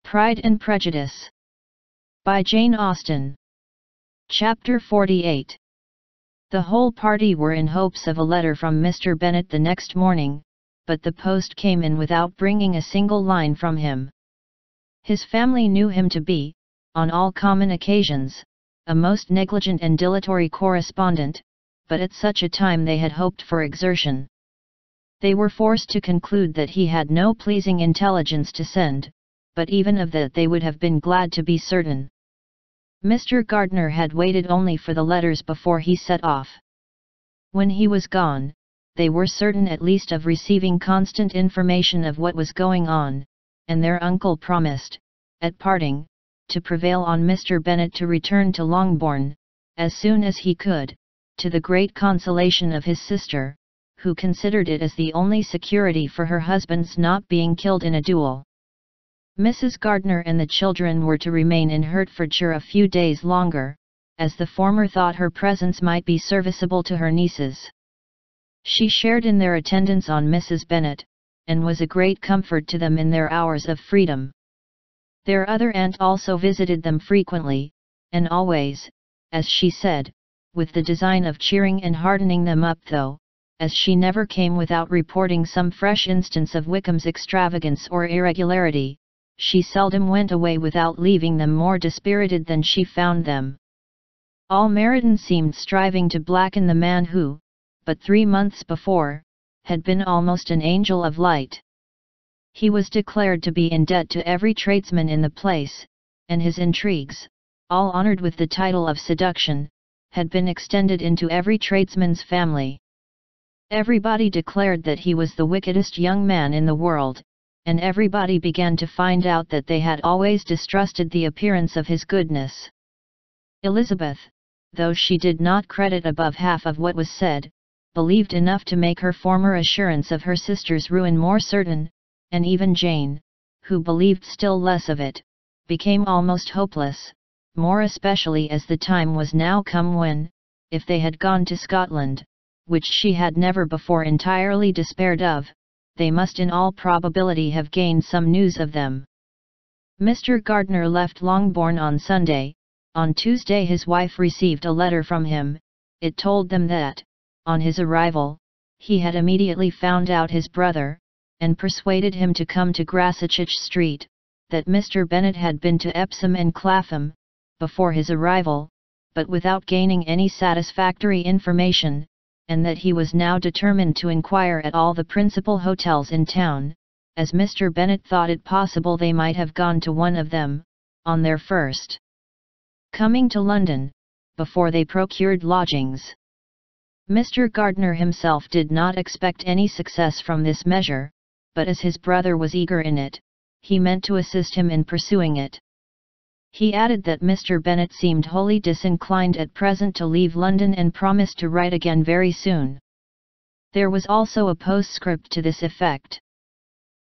Pride and Prejudice by Jane Austen. Chapter 48. The whole party were in hopes of a letter from Mr. Bennet the next morning, but the post came in without bringing a single line from him. His family knew him to be, on all common occasions, a most negligent and dilatory correspondent, but at such a time they had hoped for exertion. They were forced to conclude that he had no pleasing intelligence to send, but even of that they would have been glad to be certain. Mr. Gardiner had waited only for the letters before he set off. When he was gone, they were certain at least of receiving constant information of what was going on, and their uncle promised, at parting, to prevail on Mr. Bennet to return to Longbourn, as soon as he could, to the great consolation of his sister, who considered it as the only security for her husband's not being killed in a duel. Mrs. Gardiner and the children were to remain in Hertfordshire a few days longer, as the former thought her presence might be serviceable to her nieces. She shared in their attendance on Mrs. Bennet, and was a great comfort to them in their hours of freedom. Their other aunt also visited them frequently, and always, as she said, with the design of cheering and heartening them up, though, as she never came without reporting some fresh instance of Wickham's extravagance or irregularity, she seldom went away without leaving them more dispirited than she found them. All Meryton seemed striving to blacken the man who, but 3 months before, had been almost an angel of light. He was declared to be in debt to every tradesman in the place, and his intrigues, all honoured with the title of seduction, had been extended into every tradesman's family. Everybody declared that he was the wickedest young man in the world, and everybody began to find out that they had always distrusted the appearance of his goodness. Elizabeth, though she did not credit above half of what was said, believed enough to make her former assurance of her sister's ruin more certain, and even Jane, who believed still less of it, became almost hopeless, more especially as the time was now come when, if they had gone to Scotland, which she had never before entirely despaired of, they must in all probability have gained some news of them. Mr. Gardiner left Longbourn on Sunday. On Tuesday his wife received a letter from him. It told them that, on his arrival, he had immediately found out his brother, and persuaded him to come to Grasachich Street, that Mr. Bennet had been to Epsom and Clapham, before his arrival, but without gaining any satisfactory information, and that he was now determined to inquire at all the principal hotels in town, as Mr. Bennet thought it possible they might have gone to one of them, on their first coming to London, before they procured lodgings. Mr. Gardiner himself did not expect any success from this measure, but as his brother was eager in it, he meant to assist him in pursuing it. He added that Mr. Bennet seemed wholly disinclined at present to leave London and promised to write again very soon. There was also a postscript to this effect.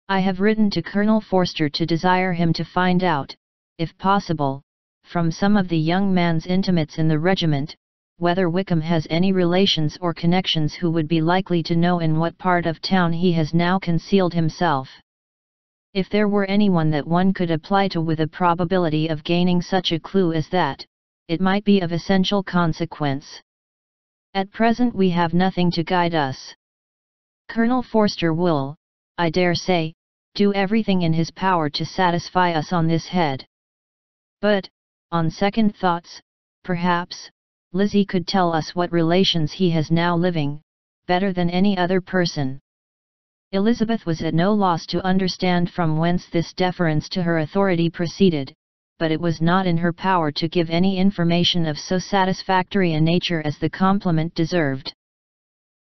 I have written to Colonel Forster to desire him to find out, if possible, from some of the young man's intimates in the regiment, whether Wickham has any relations or connections who would be likely to know in what part of town he has now concealed himself. If there were anyone that one could apply to with a probability of gaining such a clue as that, it might be of essential consequence. At present we have nothing to guide us. Colonel Forster will, I dare say, do everything in his power to satisfy us on this head. But, on second thoughts, perhaps, Lizzie could tell us what relations he has now living, better than any other person. Elizabeth was at no loss to understand from whence this deference to her authority proceeded, but it was not in her power to give any information of so satisfactory a nature as the compliment deserved.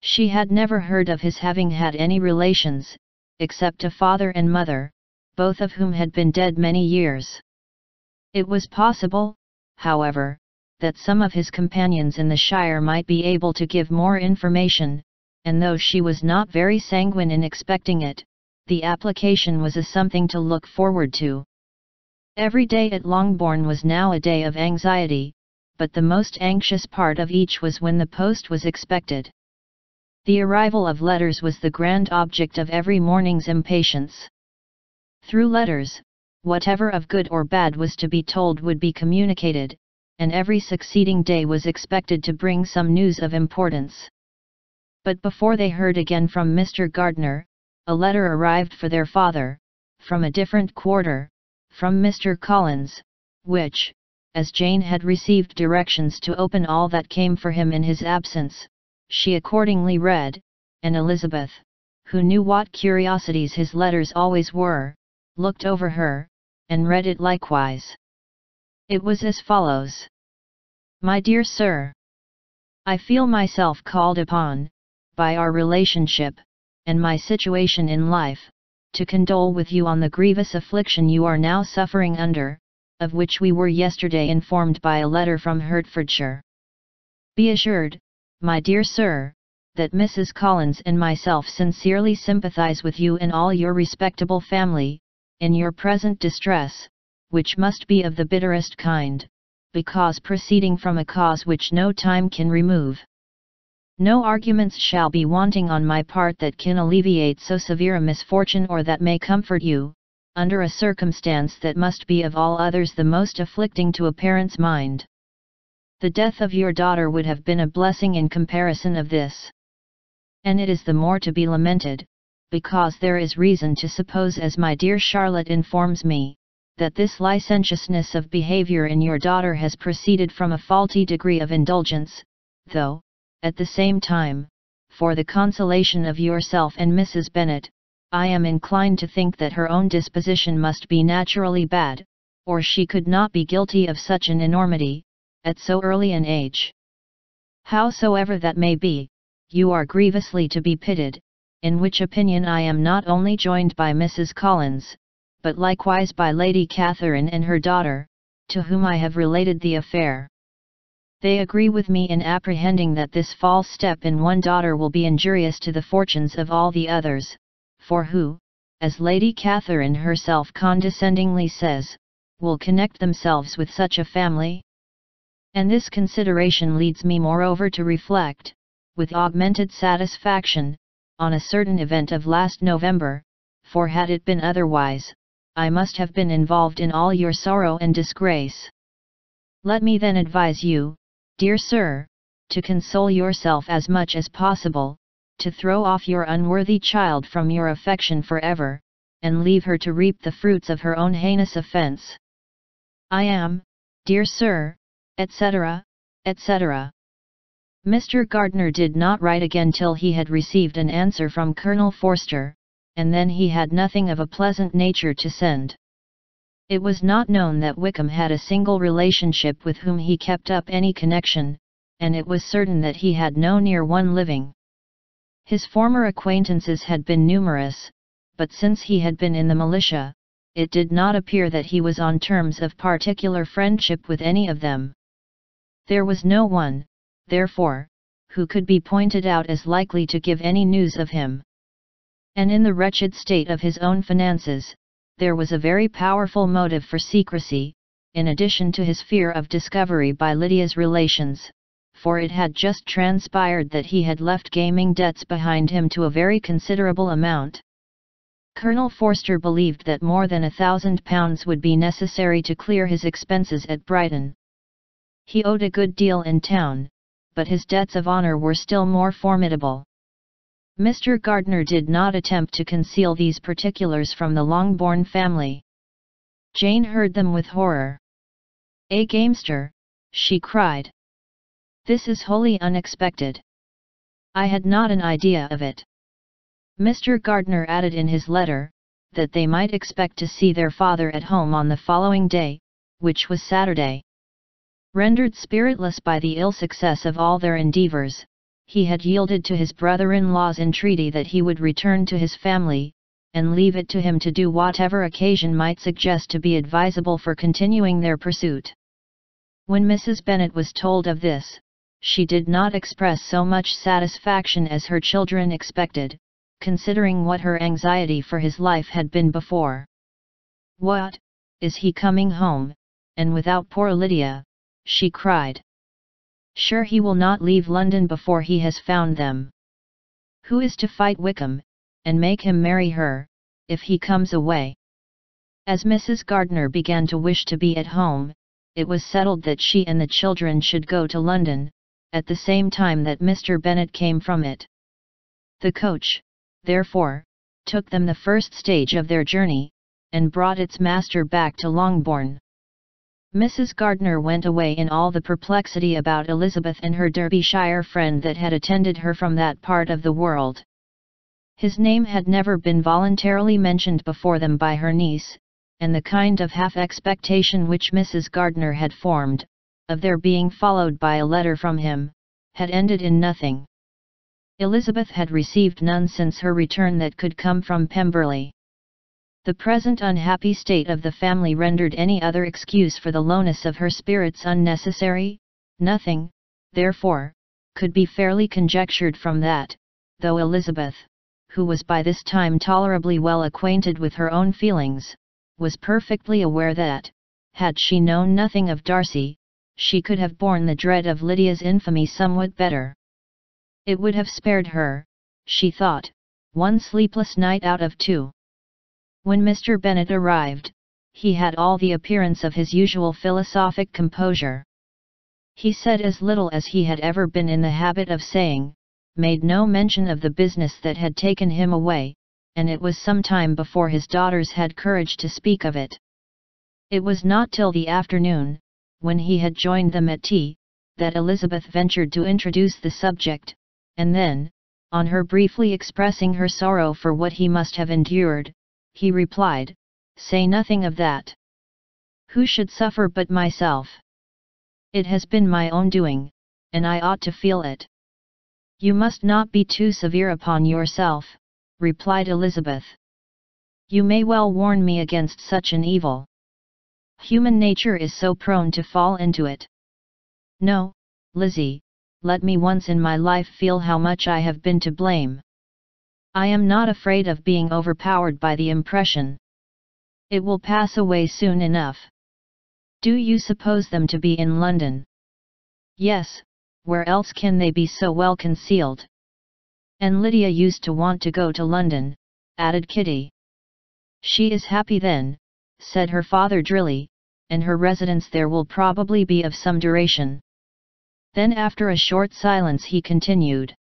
She had never heard of his having had any relations, except a father and mother, both of whom had been dead many years. It was possible, however, that some of his companions in the shire might be able to give more information, and though she was not very sanguine in expecting it, the application was a something to look forward to. Every day at Longbourn was now a day of anxiety, but the most anxious part of each was when the post was expected. The arrival of letters was the grand object of every morning's impatience. Through letters, whatever of good or bad was to be told would be communicated, and every succeeding day was expected to bring some news of importance. But before they heard again from Mr. Gardner, a letter arrived for their father, from a different quarter, from Mr. Collins, which, as Jane had received directions to open all that came for him in his absence, she accordingly read, and Elizabeth, who knew what curiosities his letters always were, looked over her, and read it likewise. It was as follows. My dear Sir, I feel myself called upon, by our relationship, and my situation in life, to condole with you on the grievous affliction you are now suffering under, of which we were yesterday informed by a letter from Hertfordshire. Be assured, my dear Sir, that Mrs. Collins and myself sincerely sympathize with you and all your respectable family, in your present distress, which must be of the bitterest kind, because proceeding from a cause which no time can remove. No arguments shall be wanting on my part that can alleviate so severe a misfortune or that may comfort you, under a circumstance that must be of all others the most afflicting to a parent's mind. The death of your daughter would have been a blessing in comparison of this. And it is the more to be lamented, because there is reason to suppose, as my dear Charlotte informs me, that this licentiousness of behavior in your daughter has proceeded from a faulty degree of indulgence, though, at the same time, for the consolation of yourself and Mrs. Bennet, I am inclined to think that her own disposition must be naturally bad, or she could not be guilty of such an enormity, at so early an age. Howsoever that may be, you are grievously to be pitied, in which opinion I am not only joined by Mrs. Collins, but likewise by Lady Catherine and her daughter, to whom I have related the affair. They agree with me in apprehending that this false step in one daughter will be injurious to the fortunes of all the others, for who, as Lady Catherine herself condescendingly says, will connect themselves with such a family? And this consideration leads me moreover to reflect, with augmented satisfaction, on a certain event of last November, for had it been otherwise, I must have been involved in all your sorrow and disgrace. Let me then advise you, dear Sir, to console yourself as much as possible, to throw off your unworthy child from your affection forever, and leave her to reap the fruits of her own heinous offence. I am, dear Sir, etc., etc. Mr. Gardner did not write again till he had received an answer from Colonel Forster, and then he had nothing of a pleasant nature to send. It was not known that Wickham had a single relationship with whom he kept up any connection, and it was certain that he had no near one living. His former acquaintances had been numerous, but since he had been in the militia, it did not appear that he was on terms of particular friendship with any of them. There was no one, therefore, who could be pointed out as likely to give any news of him. And in the wretched state of his own finances, there was a very powerful motive for secrecy, in addition to his fear of discovery by Lydia's relations, for it had just transpired that he had left gaming debts behind him to a very considerable amount. Colonel Forster believed that more than £1,000 would be necessary to clear his expenses at Brighton. He owed a good deal in town, but his debts of honour were still more formidable. Mr. Gardner did not attempt to conceal these particulars from the Longbourn family. Jane heard them with horror. "A gamester!" she cried. "This is wholly unexpected. I had not an idea of it." Mr. Gardner added in his letter, that they might expect to see their father at home on the following day, which was Saturday. Rendered spiritless by the ill success of all their endeavours, he had yielded to his brother-in-law's entreaty that he would return to his family, and leave it to him to do whatever occasion might suggest to be advisable for continuing their pursuit. When Mrs. Bennet was told of this, she did not express so much satisfaction as her children expected, considering what her anxiety for his life had been before. "What, is he coming home, and without poor Lydia?" she cried. "Sure he will not leave London before he has found them. Who is to fight Wickham, and make him marry her, if he comes away? As Mrs. Gardiner began to wish to be at home, it was settled that she and the children should go to London, at the same time that Mr. Bennet came from it. The coach, therefore, took them the first stage of their journey, and brought its master back to Longbourn. Mrs. Gardiner went away in all the perplexity about Elizabeth and her Derbyshire friend that had attended her from that part of the world. His name had never been voluntarily mentioned before them by her niece, and the kind of half-expectation which Mrs. Gardiner had formed, of their being followed by a letter from him, had ended in nothing. Elizabeth had received none since her return that could come from Pemberley. The present unhappy state of the family rendered any other excuse for the lowness of her spirits unnecessary. Nothing, therefore, could be fairly conjectured from that, though Elizabeth, who was by this time tolerably well acquainted with her own feelings, was perfectly aware that, had she known nothing of Darcy, she could have borne the dread of Lydia's infamy somewhat better. It would have spared her, she thought, one sleepless night out of two. When Mr. Bennet arrived, he had all the appearance of his usual philosophic composure. He said as little as he had ever been in the habit of saying, made no mention of the business that had taken him away, and it was some time before his daughters had courage to speak of it. It was not till the afternoon, when he had joined them at tea, that Elizabeth ventured to introduce the subject, and then, on her briefly expressing her sorrow for what he must have endured, he replied, "Say nothing of that. Who should suffer but myself? It has been my own doing, and I ought to feel it." "You must not be too severe upon yourself," replied Elizabeth. "You may well warn me against such an evil. Human nature is so prone to fall into it. No, Lizzie, let me once in my life feel how much I have been to blame. I am not afraid of being overpowered by the impression. It will pass away soon enough." "Do you suppose them to be in London?" "Yes, where else can they be so well concealed?" "And Lydia used to want to go to London," added Kitty. "She is happy then," said her father drily, "and her residence there will probably be of some duration." Then after a short silence he continued,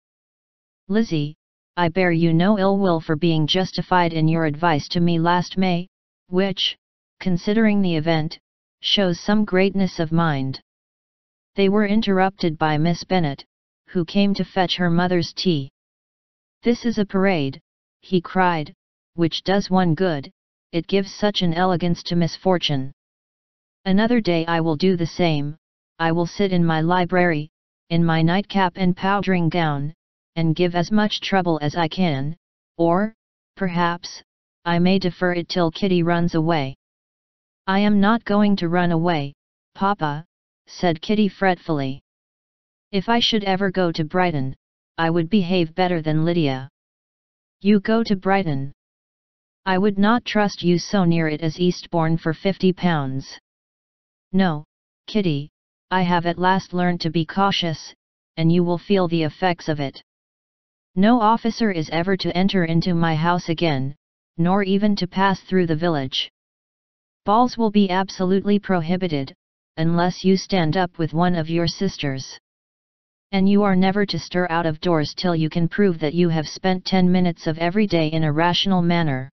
"Lizzie, I bear you no ill will for being justified in your advice to me last May, which, considering the event, shows some greatness of mind." They were interrupted by Miss Bennet, who came to fetch her mother's tea. "This is a parade," he cried, "which does one good, it gives such an elegance to misfortune. Another day I will do the same. I will sit in my library, in my nightcap and powdering gown, and give as much trouble as I can, or, perhaps, I may defer it till Kitty runs away." "I am not going to run away, Papa," said Kitty fretfully. "If I should ever go to Brighton, I would behave better than Lydia." "You go to Brighton? I would not trust you so near it as Eastbourne for £50. No, Kitty, I have at last learned to be cautious, and you will feel the effects of it. No officer is ever to enter into my house again, nor even to pass through the village. Balls will be absolutely prohibited, unless you stand up with one of your sisters. And you are never to stir out of doors till you can prove that you have spent 10 minutes of every day in a rational manner."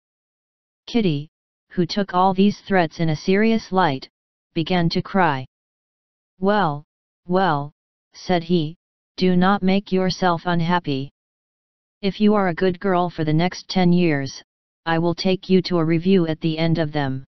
Kitty, who took all these threats in a serious light, began to cry. "Well, well," said he, "do not make yourself unhappy. If you are a good girl for the next 10 years, I will take you to a review at the end of them.